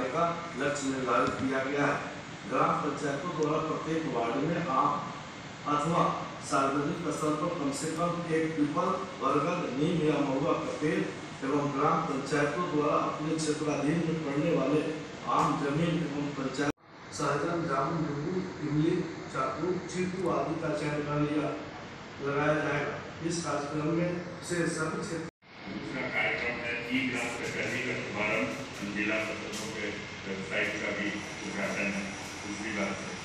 करवाने का लक्ष्य निर्धारित किया गया है। ग्राम पंचायतों द्वारा प्रत्येक वार्ड में आम अथवा सार्वजनिक स्तर पर कम से कम एक पीपल, बरगद, नीम या महुआ का पेड़ एवं ग्राम पंचायतों द्वारा अपने क्षेत्राधीन में पड़ने वाले आम जमीन एवं पंचायत सहजन, जामुन, नींबू, इमली, चाकू, चीकू आदि का चयन कर लिया लगाया जाएगा। इस कार्यक्रम में से सभी क्षेत्र दूसरा कार्यक्रम है ई-ग्राम कचहरी का शुभारंभ, जिला परिषदों के वेबसाइट का भी उद्घाटन है। दूसरी बात है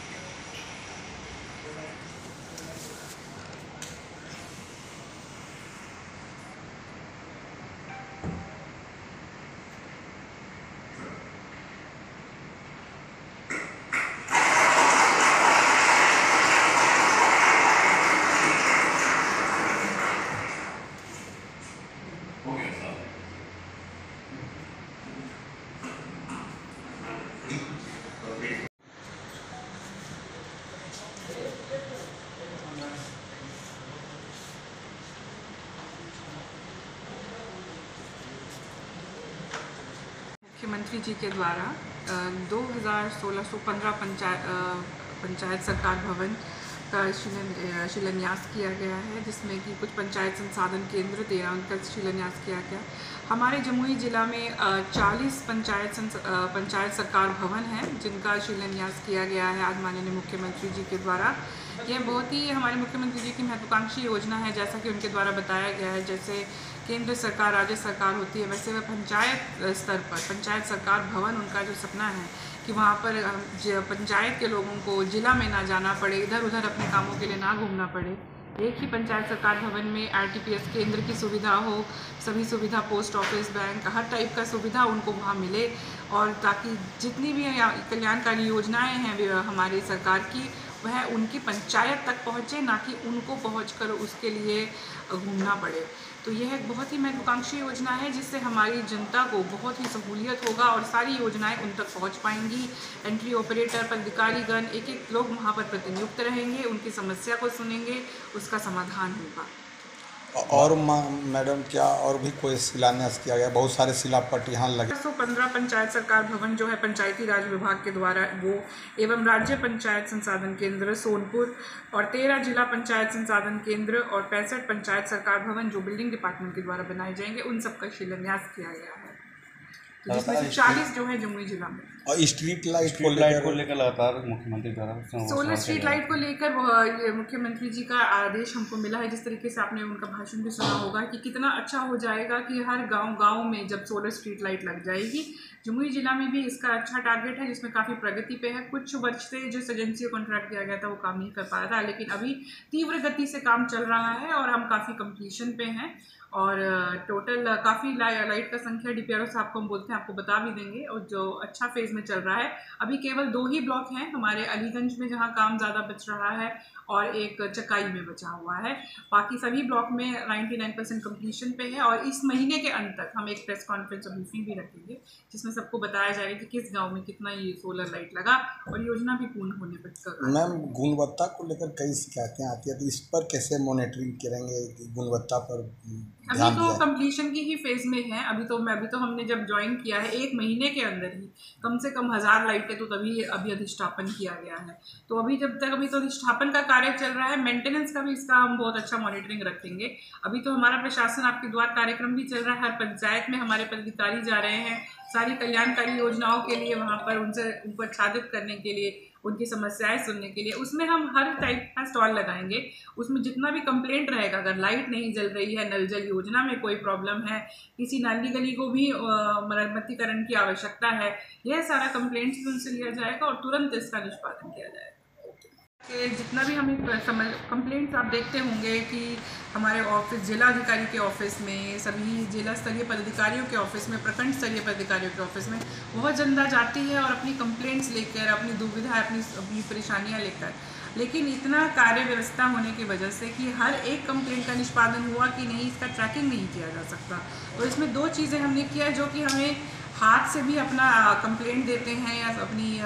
मुख्यमंत्री जी के द्वारा 2016-15 पंचायत सरकार भवन का शिलान्यास किया गया है, जिसमें कि कुछ पंचायत संसाधन केंद्र 13 उनका शिलान्यास किया गया। हमारे जमुई ज़िला में 40 पंचायत सरकार भवन हैं जिनका शिलान्यास किया गया है आज माननीय मुख्यमंत्री जी के द्वारा। यह बहुत ही हमारे मुख्यमंत्री जी की महत्वाकांक्षी योजना है, जैसा कि उनके द्वारा बताया गया है। जैसे केंद्र सरकार, राज्य सरकार होती है, वैसे वह पंचायत स्तर पर पंचायत सरकार भवन उनका जो सपना है कि वहाँ पर पंचायत के लोगों को ज़िला में ना जाना पड़े, इधर उधर अपने कामों के लिए ना घूमना पड़े। एक ही पंचायत सरकार भवन में RTPS केंद्र की सुविधा हो, सभी सुविधा, पोस्ट ऑफिस, बैंक, हर टाइप का सुविधा उनको वहाँ मिले, और ताकि जितनी भी कल्याणकारी योजनाएं हैं हमारी सरकार की, वह उनकी पंचायत तक पहुँचे, ना कि उनको पहुँचकर उसके लिए घूमना पड़े। तो यह एक बहुत ही महत्वाकांक्षी योजना है, जिससे हमारी जनता को बहुत ही सहूलियत होगा और सारी योजनाएं उन तक पहुंच पाएंगी। एंट्री ऑपरेटर, पदाधिकारीगण, एक लोग वहां पर प्रतिनियुक्त रहेंगे, उनकी समस्या को सुनेंगे, उसका समाधान होगा। और मैडम, क्या और भी कोई शिलान्यास किया गया? बहुत सारे शिलापट यहाँ लगे। 115 पंचायत सरकार भवन जो है पंचायती राज विभाग के द्वारा वो, एवं राज्य पंचायत संसाधन केंद्र सोनपुर, और 13 जिला पंचायत संसाधन केंद्र और 65 पंचायत सरकार भवन जो बिल्डिंग डिपार्टमेंट के द्वारा बनाए जाएंगे, उन सबका शिलान्यास किया गया है, जिसमें से 40 जो है जमुई जिला में। और स्ट्रीट लाइट को लेकर लगातार मुख्यमंत्री द्वारा 16 स्ट्रीट लाइट को लेकर मुख्यमंत्री जी का आदेश हमको मिला है। जिस तरीके से आपने उनका भाषण भी सुना होगा कि कितना अच्छा हो जाएगा कि हर गांव में जब 16 स्ट्रीट लाइट लग जाएगी। जमुई जिला में भी इसका अच्छा टारगेट है, जिसमें काफ़ी प्रगति पे है। कुछ वर्ष से जो एजेंसी को कॉन्ट्रैक्ट दिया गया था वो काम नहीं कर पा रहा था, लेकिन अभी तीव्र गति से काम चल रहा है और हम काफ़ी कंप्लीशन पे हैं। और टोटल काफ़ी लाइट का संख्या DPRO साहब को हम बोलते हैं, आपको बता भी देंगे, और जो अच्छा फेज़ में चल रहा है। अभी केवल 2 ही ब्लॉक हैं हमारे अलीगंज में जहां काम ज़्यादा बच रहा है, और एक चकाई में बचा हुआ है। बाकी सभी ब्लॉक में 99% कंप्लीशन पे है। और इस महीने के अंत तक हम एक प्रेस कॉन्फ्रेंस और ब्रीफिंग भी रखेंगे, जिसमें सबको बताया जाएगा कि किस गांव में कितना ये सोलर लाइट लगा, और योजना भी पूर्ण होने पर। मैम, गुणवत्ता को लेकर कई शिकायतें आती है, तो इस पर कैसे मॉनिटरिंग करेंगे गुणवत्ता पर? अभी तो कंप्लीशन की ही फेज में है। अभी तो हमने जब ज्वाइन किया है 1 महीने के अंदर ही कम से कम 1000 लाइटें तो तभी अभी अधिष्ठापन किया गया है। तो अभी तो अधिष्ठापन का कार्य चल रहा है। मेंटेनेंस का भी इसका हम बहुत अच्छा मॉनिटरिंग रखेंगे। अभी तो हमारा प्रशासन आपके द्वार कार्यक्रम भी चल रहा है, हर पंचायत में हमारे पदाधिकारी जा रहे हैं सारी कल्याणकारी योजनाओं के लिए, वहाँ पर उनको आच्छादित करने के लिए, उनकी समस्याएं सुनने के लिए। उसमें हम हर टाइप का स्टॉल लगाएंगे। उसमें जितना भी कंप्लेंट रहेगा, अगर लाइट नहीं जल रही है, नल जल योजना में कोई प्रॉब्लम है, किसी नाली गली को भी मरम्मतीकरण की आवश्यकता है, यह सारा कंप्लेंट्स भी उनसे लिया जाएगा और तुरंत इसका निष्पादन किया जाएगा। जितना भी हमें कंप्लेंट्स आप देखते होंगे कि हमारे ऑफिस, जिला अधिकारी के ऑफिस में, सभी जिला स्तरीय पदाधिकारियों के ऑफिस में, प्रखंड स्तरीय पदाधिकारियों के ऑफिस में बहुत जनता जाती है और अपनी कंप्लेंट्स लेकर, अपनी दुविधा, अपनी परेशानियां लेकर। लेकिन इतना कार्य व्यवस्था होने की वजह से कि हर एक कंप्लेंट का निष्पादन हुआ कि नहीं, इसका ट्रैकिंग नहीं किया जा सकता। तो इसमें 2 चीज़ें हमने किया, जो कि हमें हाथ से भी अपना कंप्लेंट देते हैं या अपनी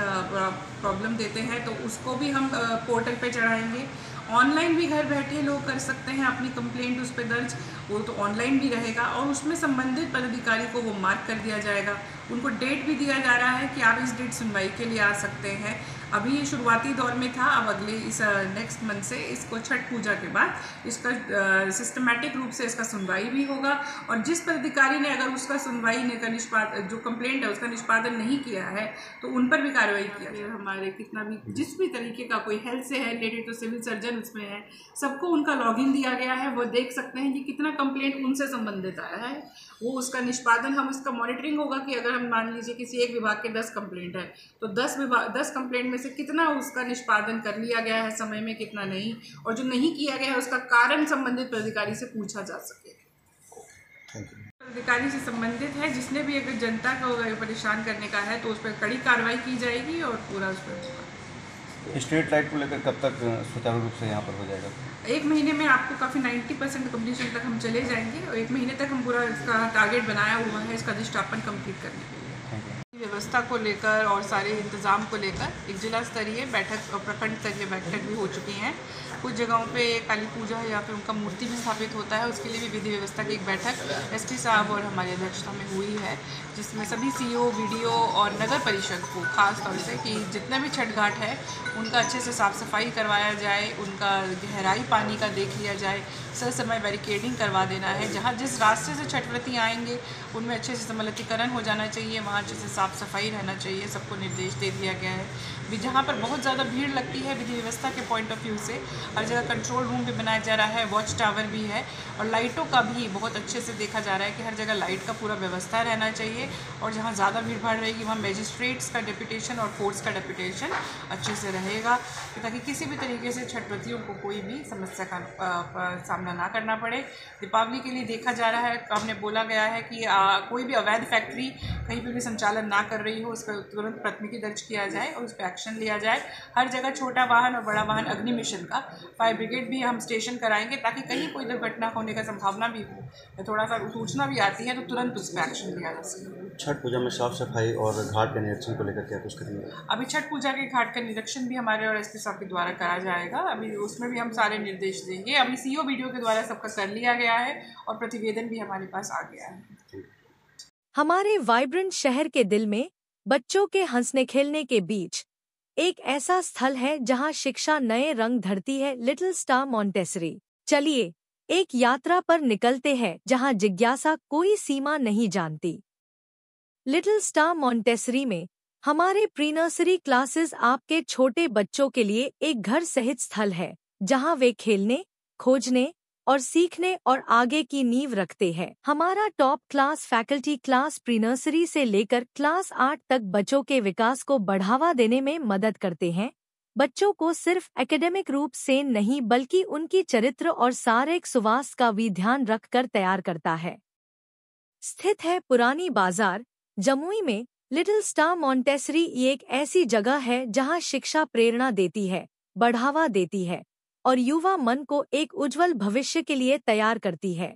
प्रॉब्लम देते हैं, तो उसको भी हम पोर्टल पे चढ़ाएंगे। ऑनलाइन भी घर बैठे लोग कर सकते हैं अपनी कंप्लेंट उस पर दर्ज, वो तो ऑनलाइन भी रहेगा और उसमें संबंधित पदाधिकारी को वो मार्क कर दिया जाएगा उनको डेट भी दिया जा रहा है कि आप इस डेट सुनवाई के लिए आ सकते हैं। अभी ये शुरुआती दौर में था, अब अगले इस नेक्स्ट मंथ से इसको छठ पूजा के बाद इसका सिस्टमेटिक रूप से इसका सुनवाई भी होगा, और जिस पदाधिकारी ने अगर उसका सुनवाई का निष्पादन, जो कंप्लेंट है उसका निष्पादन नहीं किया है, तो उन पर भी कार्रवाई किया जाए। हमारे कितना भी जिस भी तरीके का कोई हेल्थ से है रिलेटेड, तो सिविल सर्जन उसमें है, सबको उनका लॉगिन दिया गया है, वो देख सकते हैं कि कितना कंप्लेंट उनसे संबंधित आया है, वो उसका निष्पादन, हम इसका मॉनिटरिंग होगा कि अगर हम मान लीजिए किसी एक विभाग के 10 कंप्लेंट है, तो 10 कंप्लेंट में से कितना उसका निष्पादन कर लिया गया है समय में, कितना नहीं, और जो नहीं किया गया है उसका कारण संबंधित अधिकारी से पूछा जा सके। अधिकारी से संबंधित है, जिसने भी अगर जनता को परेशान करने का है तो उस पर कड़ी कार्रवाई की जाएगी और पूरा उस पर। स्ट्रीट लाइट को लेकर कब तक सुचारू रूप से यहाँ पर हो जाएगा? 1 महीने में आपको काफ़ी 90% कम्प्लीशन तक हम चले जाएंगे, और 1 महीने तक हम पूरा इसका टारगेट बनाया हुआ है इसका अधिष्ठापन कंप्लीट करने के लिए। व्यवस्था को लेकर और सारे इंतज़ाम को लेकर एक जिला स्तरीय बैठक और प्रखंड स्तरीय बैठक भी हो चुकी हैं। कुछ जगहों पे काली पूजा है या फिर उनका मूर्ति भी स्थापित होता है, उसके लिए भी विधि व्यवस्था की एक बैठक एसटी साहब और हमारी अध्यक्षता में हुई है, जिसमें सभी सीओ, वीडीओ और नगर परिषद को खास तौर से कि जितने भी छठ घाट है उनका अच्छे से साफ़ सफाई करवाया जाए, उनका गहराई पानी का देख लिया जाए, सर समय बैरिकेडिंग करवा देना है। जहाँ जिस रास्ते से छठव्रती आएंगे उनमें अच्छे से समलतीकरण हो जाना चाहिए, वहाँ अच्छे से साफ़ सफाई रहना चाहिए, सबको निर्देश दे दिया गया है। भी जहाँ पर बहुत ज़्यादा भीड़ लगती है विधि व्यवस्था के पॉइंट ऑफ व्यू से, हर जगह कंट्रोल रूम भी बनाया जा रहा है, वॉच टावर भी है, और लाइटों का भी बहुत अच्छे से देखा जा रहा है कि हर जगह लाइट का पूरा व्यवस्था रहना चाहिए, और जहाँ ज़्यादा भीड़ भाड़ रहेगी वहाँ मजिस्ट्रेट्स का डेपुटेशन और फोर्स का डेपुटेशन अच्छे से रहेगा, ताकि किसी भी तरीके से छठव्रतियों को कोई भी समस्या का सामना ना करना पड़े। दीपावली के लिए देखा जा रहा है, हमने बोला गया है कि कोई भी अवैध फैक्ट्री कहीं पर भी संचालन ना कर रही हो उस पर तुरंत प्राथमिकी दर्ज किया जाए और उस पर एक्शन लिया जाए। हर जगह छोटा वाहन और बड़ा वाहन अग्नि मिशन का फायर ब्रिगेड भी हम स्टेशन कराएंगे, ताकि कहीं कोई दुर्घटना होने का संभावना भी हो, थोड़ा सा सूचना भी आती है तो तुरंत उस पर एक्शन लिया जा सके। छठ पूजा में साफ सफाई और घाट के निरीक्षण को लेकर क्या कुछ करेंगे? अभी छठ पूजा के घाट का निरीक्षण भी हमारे और एसपी साहब के द्वारा करा जाएगा, अभी उसमें भी हम सारे निर्देश देंगे। अभी सीओ वीडियो के द्वारा सबका कर लिया गया है और प्रतिवेदन भी हमारे पास आ गया है। हमारे वाइब्रेंट शहर के दिल में बच्चों के हंसने खेलने के बीच एक ऐसा स्थल है जहां शिक्षा नए रंग धरती है, लिटिल स्टार मॉन्टेसरी। चलिए एक यात्रा पर निकलते हैं जहां जिज्ञासा कोई सीमा नहीं जानती। लिटिल स्टार मॉन्टेसरी में हमारे प्री नर्सरी क्लासेस आपके छोटे बच्चों के लिए एक घर सहित स्थल है, जहां वे खेलने, खोजने और सीखने और आगे की नींव रखते हैं। हमारा top class faculty class pre nursery से लेकर क्लास 8 तक बच्चों के विकास को बढ़ावा देने में मदद करते हैं। बच्चों को सिर्फ एकेडमिक रूप से नहीं बल्कि उनकी चरित्र और शारीरिक सुवास का भी ध्यान रखकर तैयार करता है। स्थित है पुरानी बाजार, जमुई में, लिटिल स्टार मॉन्टेसरी एक ऐसी जगह है जहां शिक्षा प्रेरणा देती है, बढ़ावा देती है और युवा मन को एक उज्जवल भविष्य के लिए तैयार करती है।